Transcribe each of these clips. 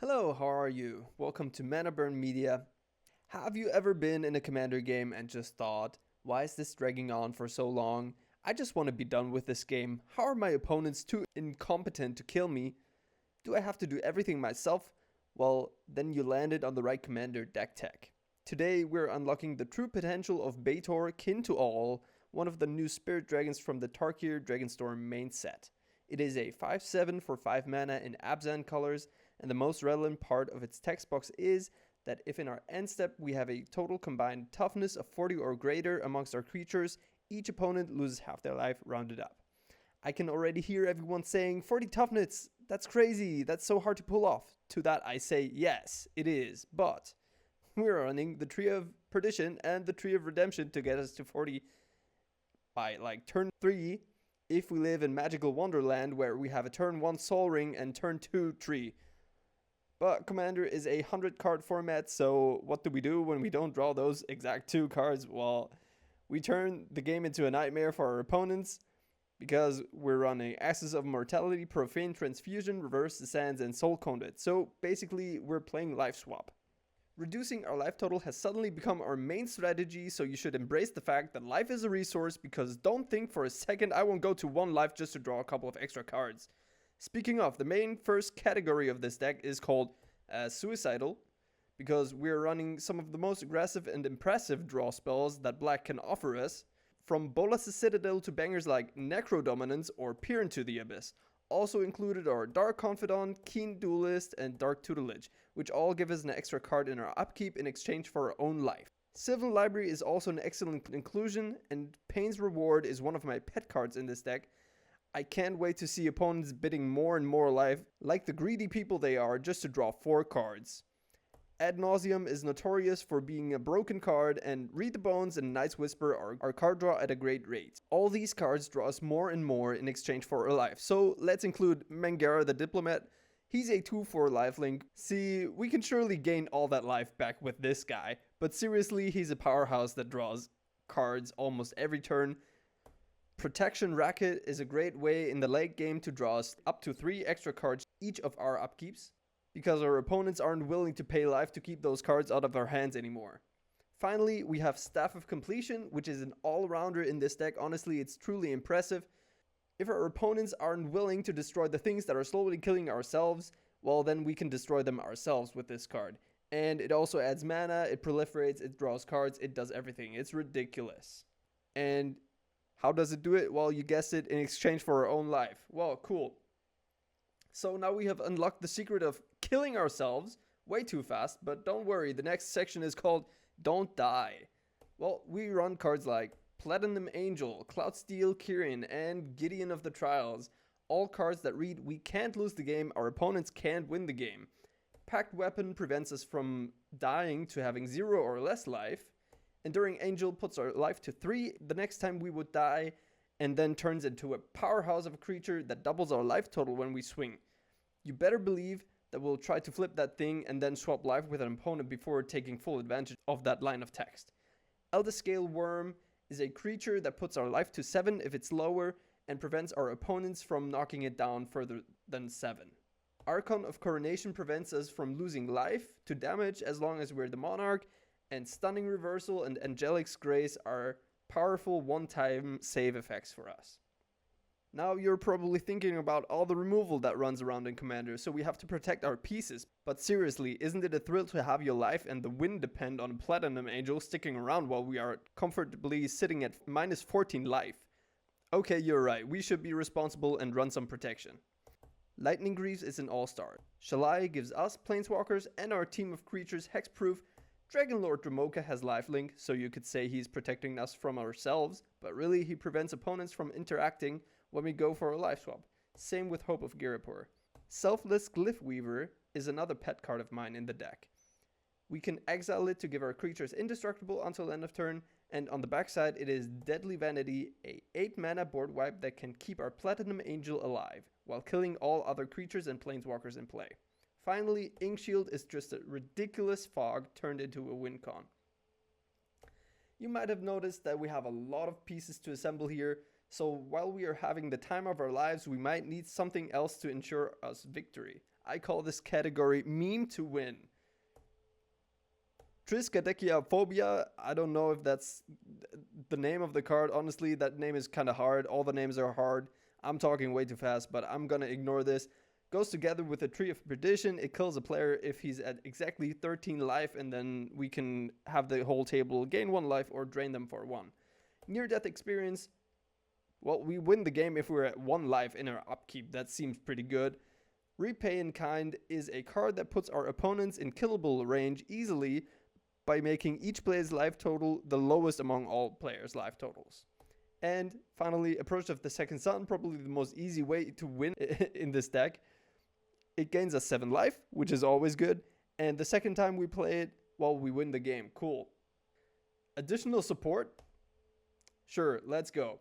Hello, how are you? Welcome to Mana Burn Media. Have you ever been in a commander game and just thought, why is this dragging on for so long? I just want to be done with this game. How are my opponents too incompetent to kill me? Do I have to do everything myself? Well, then you landed on the right commander deck tech. Today we're unlocking the true potential of Betor Kin to All, one of the new spirit dragons from the Tarkir Dragonstorm main set. It is a 5/7 for 5 mana in Abzan colors, and the most relevant part of its text box is that if in our end step we have a total combined toughness of 40 or greater amongst our creatures, each opponent loses half their life rounded up. I can already hear everyone saying 40 toughness, that's crazy, that's so hard to pull off. To that I say yes, it is, but we're running the Tree of Perdition and the Tree of Redemption to get us to 40 by turn 3 if we live in Magical Wonderland where we have a turn 1 Soul Ring and turn 2 Tree. But Commander is a 100 card format, so what do we do when we don't draw those exact 2 cards? Well, we turn the game into a nightmare for our opponents because we're running Axis of Mortality, Profane Transfusion, Reverse the Sands, and Soul Conduit. So basically, we're playing Life Swap. Reducing our life total has suddenly become our main strategy, so you should embrace the fact that life is a resource, because don't think for a second I won't go to 1 life just to draw a couple of extra cards. Speaking of, the main first category of this deck is called Suicidal, because we're running some of the most aggressive and impressive draw spells that Black can offer us, from Bolas' Citadel to bangers like Necro Dominance or Peer into the Abyss. Also included are Dark Confidant, Keen Duelist, and Dark Tutelage, which all give us an extra card in our upkeep in exchange for our own life. Sylvan Library is also an excellent inclusion, and Pain's Reward is one of my pet cards in this deck. I can't wait to see opponents bidding more and more life, like the greedy people they are, just to draw 4 cards. Ad Nauseam is notorious for being a broken card, and Read the Bones and Night's Whisper are card draw at a great rate. All these cards draw us more and more in exchange for our life, so let's include Mangara the Diplomat. He's a 2/4 lifelink. See, we can surely gain all that life back with this guy, but seriously, he's a powerhouse that draws cards almost every turn. Protection Racket is a great way in the late game to draw us up to 3 extra cards each of our upkeeps, because our opponents aren't willing to pay life to keep those cards out of our hands anymore. Finally, we have Staff of Completion, which is an all-rounder in this deck. Honestly, it's truly impressive. If our opponents aren't willing to destroy the things that are slowly killing ourselves, well, then we can destroy them ourselves with this card. And it also adds mana, it proliferates, it draws cards, it does everything. It's ridiculous. And how does it do it? Well, you guessed it, in exchange for our own life. Well, cool. So now we have unlocked the secret of killing ourselves way too fast, but don't worry, the next section is called Don't Die. Well, we run cards like Platinum Angel, Cloudsteel Kirin, and Gideon of the Trials. All cards that read, we can't lose the game, our opponents can't win the game. Packed Weapon prevents us from dying to having 0 or less life. Enduring Angel puts our life to 3 the next time we would die, and then turns into a powerhouse of a creature that doubles our life total when we swing. You better believe that we'll try to flip that thing and then swap life with an opponent before taking full advantage of that line of text. Elderscale Worm is a creature that puts our life to 7 if it's lower, and prevents our opponents from knocking it down further than 7. Archon of Coronation prevents us from losing life to damage as long as we're the Monarch, and Stunning Reversal and Angelic's Grace are powerful one-time save effects for us. Now you're probably thinking about all the removal that runs around in Commander, so we have to protect our pieces. But seriously, isn't it a thrill to have your life and the win depend on a Platinum Angel sticking around while we are comfortably sitting at minus 14 life? Okay, you're right, we should be responsible and run some protection. Lightning Greaves is an all-star. Shalai gives us Planeswalkers and our team of creatures hexproof. Dragonlord Dramoka has lifelink, so you could say he's protecting us from ourselves, but really he prevents opponents from interacting when we go for a life swap. Same with Hope of Girapur. Selfless Glyph Weaver is another pet card of mine in the deck. We can exile it to give our creatures indestructible until end of turn, and on the backside it is Deadly Vanity, a 8 mana board wipe that can keep our Platinum Angel alive, while killing all other creatures and planeswalkers in play. Finally, Inkshield is just a ridiculous fog turned into a win con. You might have noticed that we have a lot of pieces to assemble here, so while we are having the time of our lives, we might need something else to ensure us victory. I call this category meme to win. Triskaidekaphobia, I don't know if that's the name of the card. Honestly, that name is kind of hard. All the names are hard. I'm talking way too fast, but I'm gonna ignore this. Goes together with a Tree of Perdition. It kills a player if he's at exactly 13 life, and then we can have the whole table gain 1 life or drain them for 1. Near-death experience. Well, we win the game if we're at 1 life in our upkeep. That seems pretty good. Repay in Kind is a card that puts our opponents in killable range easily by making each player's life total the lowest among all players' life totals. And finally, Approach of the Second Sun, probably the most easy way to win in this deck. It gains us 7 life, which is always good. And the second time we play it, well, we win the game. Cool. Additional support? Sure, let's go.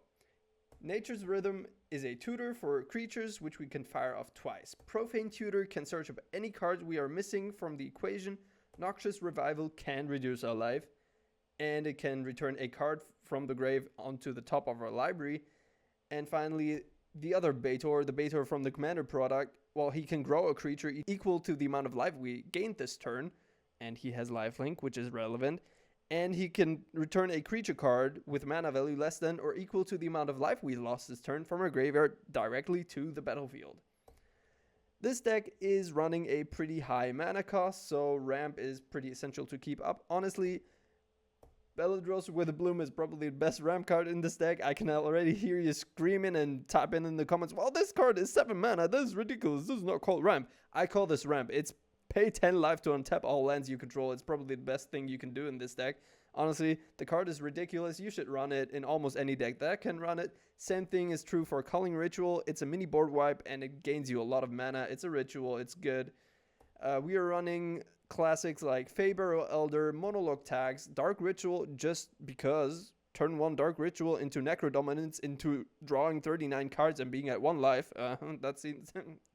Nature's Rhythm is a tutor for creatures which we can fire off twice. Profane Tutor can search up any cards we are missing from the equation. Noxious Revival can reduce our life. And it can return a card from the grave onto the top of our library. And finally, the other Betor, the Betor from the Commander product, well, he can grow a creature equal to the amount of life we gained this turn, and he has lifelink, which is relevant, and he can return a creature card with mana value less than or equal to the amount of life we lost this turn from our graveyard directly to the battlefield. This deck is running a pretty high mana cost, so ramp is pretty essential to keep up. Honestly, Beledros with a Bloom is probably the best ramp card in this deck. I can already hear you screaming and type in the comments, well, this card is 7 mana, this is ridiculous, this is not called ramp. I call this ramp. It's pay 10 life to untap all lands you control. It's probably the best thing you can do in this deck. Honestly, the card is ridiculous. You should run it in almost any deck that can run it. Same thing is true for Culling Ritual. It's a mini board wipe and it gains you a lot of mana. It's a ritual, it's good. We are running classics like Faber Elder, Monologue Tags, Dark Ritual, just because turn 1 Dark Ritual into Necro Dominance into drawing 39 cards and being at 1 life. That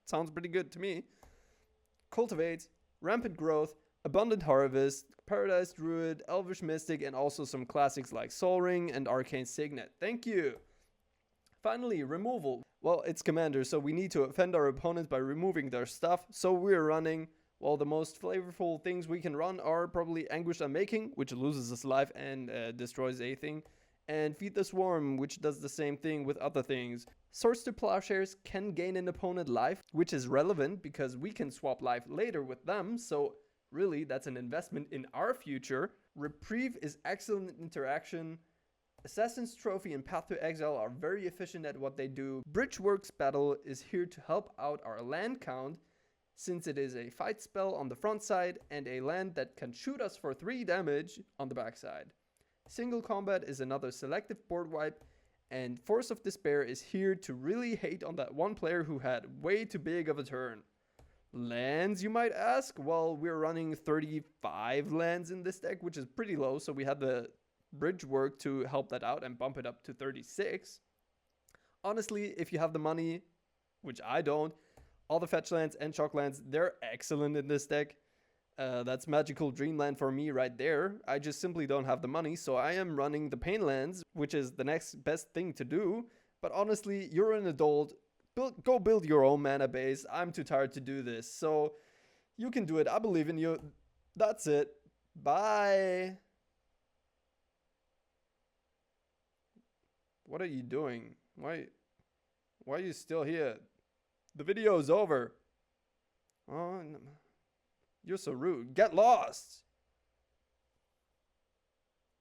sounds pretty good to me. Cultivate, Rampant Growth, Abundant Harvest, Paradise Druid, Elvish Mystic, and also some classics like Sol Ring and Arcane Signet. Thank you. Finally, removal. Well, it's Commander, so we need to offend our opponents by removing their stuff. So we're running, well, the most flavorful things we can run are probably Anguished Unmaking, which loses us life and destroys a thing, and Feed the Swarm, which does the same thing with other things. Swords to Plowshares can gain an opponent life, which is relevant because we can swap life later with them, so really that's an investment in our future. Reprieve is excellent interaction. Assassin's Trophy and Path to Exile are very efficient at what they do. Bridgeworks Battle is here to help out our land count, since it is a fight spell on the front side and a land that can shoot us for 3 damage on the back side. Single Combat is another selective board wipe, and Force of Despair is here to really hate on that one player who had way too big of a turn. Lands, you might ask? Well, we're running 35 lands in this deck, which is pretty low, so we had the bridge work to help that out and bump it up to 36. Honestly, if you have the money, which I don't, all the fetch lands and chalk lands, they're excellent in this deck. That's Magical Dreamland for me right there. I just simply don't have the money, so I am running the Pain lands, which is the next best thing to do. But honestly, you're an adult. Go build your own mana base. I'm too tired to do this, so you can do it. I believe in you. That's it. Bye. What are you doing? Why are you still here? The video is over. Oh, you're so rude. Get lost.